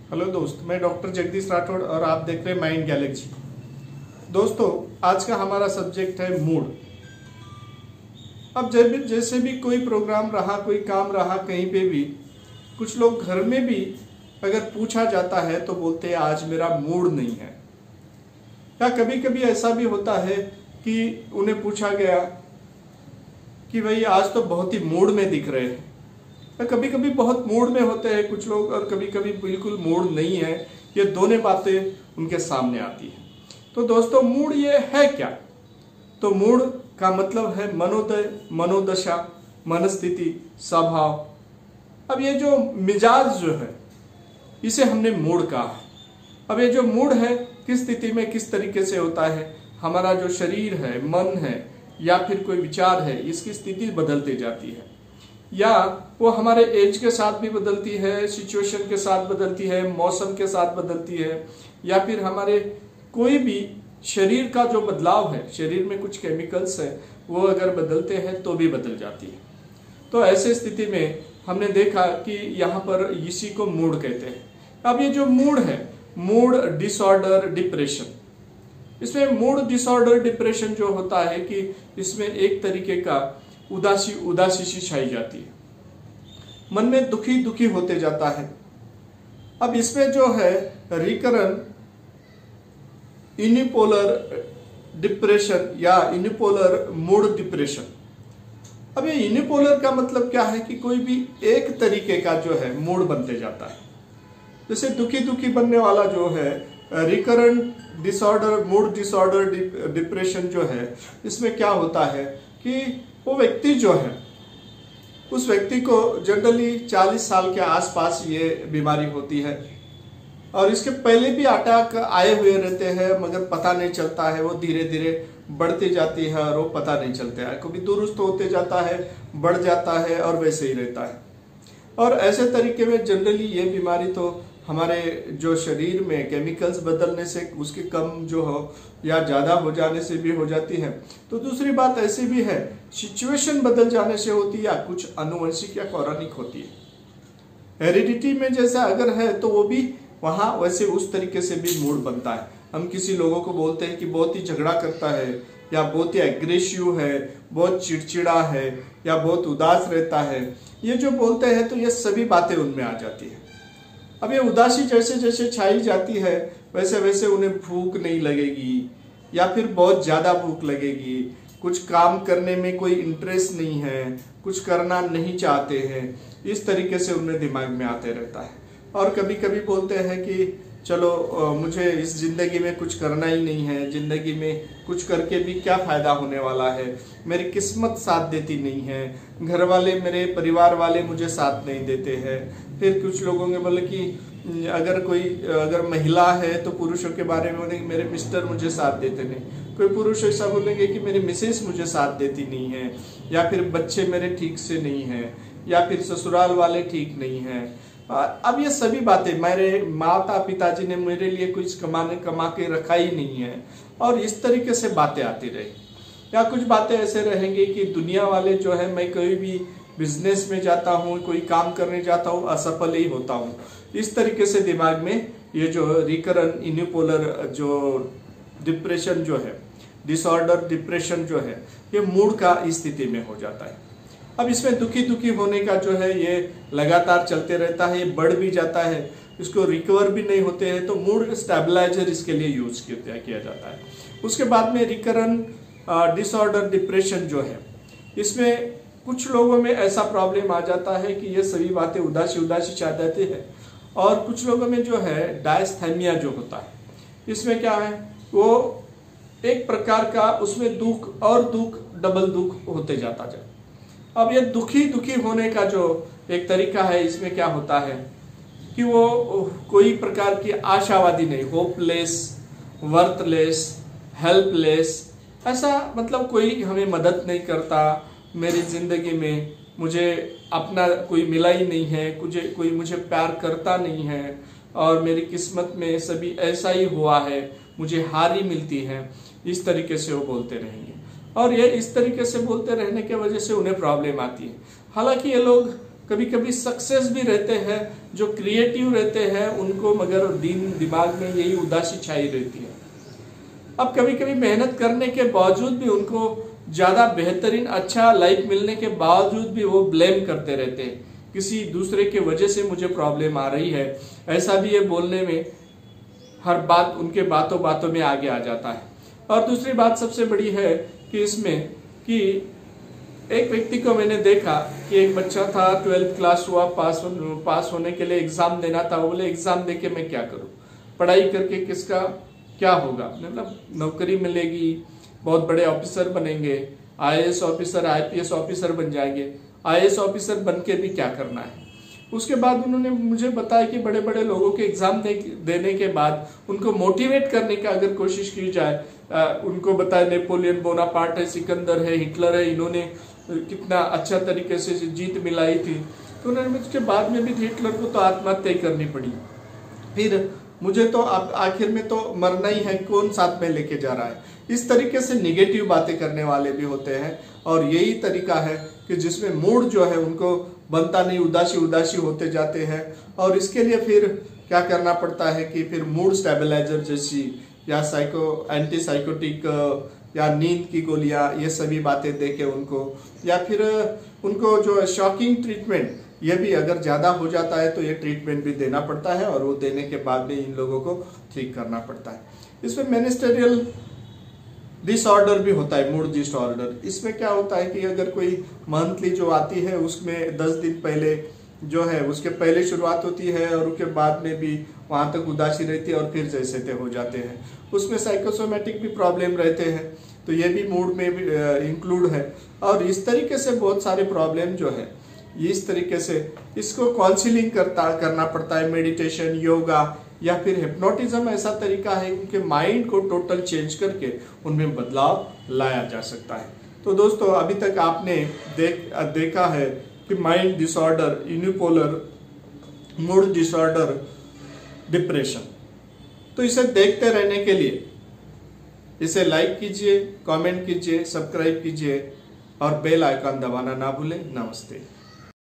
Hello दोस्त, मैं doctor Jagdish Rathore और आप देख रहे हैं माइंड गैलेक्सी। दोस्तों, आज का हमारा सब्जेक्ट है मूड। अब जब जैसे भी कोई प्रोग्राम रहा, कोई काम रहा, कहीं पे भी कुछ लोग घर में भी अगर पूछा जाता है तो बोलते हैं आज मेरा मूड नहीं है। या कभी कभी ऐसा भी होता है कि उन्हें पूछा गया कि भाई आज तो बहुत ही मूड में दिख रहे हैं। कभी कभी बहुत मूड में होते हैं कुछ लोग और कभी कभी बिल्कुल मूड नहीं है। ये दोनों बातें उनके सामने आती है। तो दोस्तों, मूड ये है क्या? तो मूड का मतलब है मनोदय, मनोदशा, मनस्थिति, स्वभाव। अब ये जो मिजाज जो है इसे हमने मूड कहा है। अब ये जो मूड है किस स्थिति में किस तरीके से होता है, हमारा जो शरीर है, मन है या फिर कोई विचार है, इसकी स्थिति बदलती जाती है या वो हमारे एज के साथ भी बदलती है, सिचुएशन के साथ बदलती है, मौसम के साथ बदलती है, या फिर हमारे कोई भी शरीर का जो बदलाव है, शरीर में कुछ केमिकल्स है वो अगर बदलते हैं तो भी बदल जाती है। तो ऐसे स्थिति में हमने देखा कि यहाँ पर इसी को मूड कहते हैं। अब ये जो मूड है, मूड डिसऑर्डर डिप्रेशन, इसमें मूड डिसऑर्डर डिप्रेशन जो होता है कि इसमें एक तरीके का उदासी सी छाई जाती है, मन में दुखी दुखी होते जाता है। अब इसमें जो है रिकरेंट यूनिपोलर डिप्रेशन या यूनिपोलर मूड डिप्रेशन। अब ये यूनिपोलर का मतलब क्या है कि कोई भी एक तरीके का जो है मूड बनते जाता है। जैसे दुखी दुखी बनने वाला जो है recurrent disorder, mood disorder depression जो है, इसमें क्या होता है कि वो व्यक्ति जो है, उस व्यक्ति को जनरली 40 साल के आसपास ये बीमारी होती है और इसके पहले भी अटैक आए हुए रहते हैं मगर पता नहीं चलता है। वो धीरे धीरे बढ़ती जाती है और वो पता नहीं चलता है, कभी दुरुस्त होते जाता है, बढ़ जाता है और वैसे ही रहता है। और ऐसे तरीके में जनरली ये बीमारी तो हमारे जो शरीर में केमिकल्स बदलने से उसकी कम जो हो या ज़्यादा हो जाने से भी हो जाती है। तो दूसरी बात ऐसी भी है, सिचुएशन बदल जाने से होती है या कुछ अनुवंशिक या पौराणिक होती है। हेरिडिटी में जैसा अगर है तो वो भी वहाँ वैसे उस तरीके से भी मूड बनता है। हम किसी लोगों को बोलते हैं कि बहुत ही झगड़ा करता है या बहुत ही एग्रेसिव है, बहुत चिड़चिड़ा है या बहुत उदास रहता है, ये जो बोलते हैं तो ये सभी बातें उनमें आ जाती है। अब ये उदासी जैसे जैसे छाई जाती है वैसे वैसे उन्हें भूख नहीं लगेगी या फिर बहुत ज़्यादा भूख लगेगी, कुछ काम करने में कोई इंटरेस्ट नहीं है, कुछ करना नहीं चाहते हैं, इस तरीके से उन्हें दिमाग में आते रहता है। और कभी कभी बोलते हैं कि चलो मुझे इस ज़िंदगी में कुछ करना ही नहीं है, ज़िंदगी में कुछ करके भी क्या फ़ायदा होने वाला है, मेरी किस्मत साथ देती नहीं है, घर वाले, मेरे परिवार वाले मुझे साथ नहीं देते हैं। फिर कुछ लोगों के बोले कि अगर महिला है तो पुरुषों के बारे में बोलेंगे मेरे मिस्टर मुझे साथ देते नहीं, कोई पुरुष ऐसा बोलेंगे कि मेरी मिसेस मुझे साथ देती नहीं है, या फिर बच्चे मेरे ठीक से नहीं हैं, या फिर ससुराल वाले ठीक नहीं हैं। अब ये सभी बातें, मेरे माता पिताजी ने मेरे लिए कुछ कमा के रखा ही नहीं है, और इस तरीके से बातें आती रही। या कुछ बातें ऐसे रहेंगी कि दुनिया वाले जो है, मैं कोई भी बिजनेस में जाता हूँ, कोई काम करने जाता हूँ, असफल ही होता हूँ। इस तरीके से दिमाग में ये जो रिकरेंट यूनिपोलर जो डिप्रेशन जो है, डिसऑर्डर डिप्रेशन जो है, ये मूड का स्थिति में हो जाता है। अब इसमें दुखी दुखी होने का जो है ये लगातार चलते रहता है, ये बढ़ भी जाता है, इसको रिकवर भी नहीं होते हैं, तो मूड स्टेबलाइजर इसके लिए यूज किया जाता है। उसके बाद में रिकरेंट डिसऑर्डर डिप्रेशन जो है, इसमें कुछ लोगों में ऐसा प्रॉब्लम आ जाता है कि ये सभी बातें उदासी छा जाती है। और कुछ लोगों में जो है डायस्थेमिया जो होता है, इसमें क्या है, वो एक प्रकार का उसमें दुख और दुख, डबल दुख होते जाता है। अब ये दुखी दुखी होने का जो एक तरीका है, इसमें क्या होता है कि वो कोई प्रकार की आशावादी नहीं, होपलेस, वर्थलेस, हेल्पलेस, ऐसा मतलब कोई हमें मदद नहीं करता, मेरी जिंदगी में मुझे अपना कोई मिला ही नहीं है, कोई मुझे प्यार करता नहीं है, और मेरी किस्मत में सभी ऐसा ही हुआ है, मुझे हार ही मिलती है, इस तरीके से वो बोलते रहेंगे। और ये इस तरीके से बोलते रहने की वजह से उन्हें प्रॉब्लम आती है। हालांकि ये लोग कभी कभी सक्सेस भी रहते हैं, जो क्रिएटिव रहते हैं उनको मगर दिमाग में यही उदासी छाई रहती है। अब कभी कभी मेहनत करने के बावजूद भी उनको ज्यादा बेहतरीन अच्छा लाइफ मिलने के बावजूद भी वो ब्लेम करते रहते हैं, किसी दूसरे के वजह से मुझे प्रॉब्लम आ रही है, ऐसा भी ये बोलने में हर बात उनके बातों बातों में आगे आ जाता है। और दूसरी बात सबसे बड़ी है कि इसमें कि एक व्यक्ति को मैंने देखा कि एक बच्चा था, 12th क्लास हुआ, पास होने के लिए एग्जाम देना था। वो बोले एग्जाम दे के मैं क्या करूं, पढ़ाई करके किसका क्या होगा, मतलब नौकरी मिलेगी, बहुत बड़े ऑफिसर बनेंगे, IAS ऑफिसर IPS ऑफिसर बन जाएंगे, IAS ऑफिसर बन के भी क्या करना है। उसके बाद उन्होंने मुझे बताया कि बड़े बड़े लोगों के एग्जाम देने के बाद उनको मोटिवेट करने का अगर कोशिश की जाए, उनको बताए नेपोलियन बोनापार्ट है, सिकंदर है, हिटलर है, इन्होंने कितना अच्छा तरीके से जीत मिलाई थी, तो उन्होंने उसके बाद में भी हिटलर को तो आत्महत्या करनी पड़ी। फिर मुझे तो आखिर में तो मरना ही है, कौन साथ में लेके जा रहा है। इस तरीके से निगेटिव बातें करने वाले भी होते हैं, और यही तरीका है कि जिसमें मूड जो है उनको बनता नहीं, उदासी होते जाते हैं। और इसके लिए फिर क्या करना पड़ता है कि फिर मूड स्टेबलाइजर जैसी या एंटी साइकोटिक या नींद की गोलियां, ये सभी बातें देके उनको, या फिर उनको जो शॉकिंग ट्रीटमेंट, ये भी अगर ज्यादा हो जाता है तो ये ट्रीटमेंट भी देना पड़ता है, और वो देने के बाद भी इन लोगों को ठीक करना पड़ता है। इसमें मिनिस्टेरियल डिसऑर्डर भी होता है, मूड डिसऑर्डर। इसमें क्या होता है कि अगर कोई मंथली जो आती है उसमें 10 दिन पहले जो है उसके पहले शुरुआत होती है, और उसके बाद में भी वहां तक उदासी रहती है, और फिर जैसे थे हो जाते हैं। उसमें साइकोसोमेटिक भी प्रॉब्लम रहते हैं, तो ये भी मूड में भी इंक्लूड है। और इस तरीके से बहुत सारे प्रॉब्लम जो है, इस तरीके से इसको काउंसलिंग करना पड़ता है, मेडिटेशन, योगा या फिर हिप्नोटिज्म ऐसा तरीका है उनके माइंड को टोटल चेंज करके उनमें बदलाव लाया जा सकता है। तो दोस्तों, अभी तक आपने देखा है कि mind disorder, unipolar, mood disorder, depression. तो इसे देखते रहने के लिए इसे लाइक कीजिए, कमेंट कीजिए, सब्सक्राइब कीजिए और बेल आइकन दबाना ना भूलें। नमस्ते।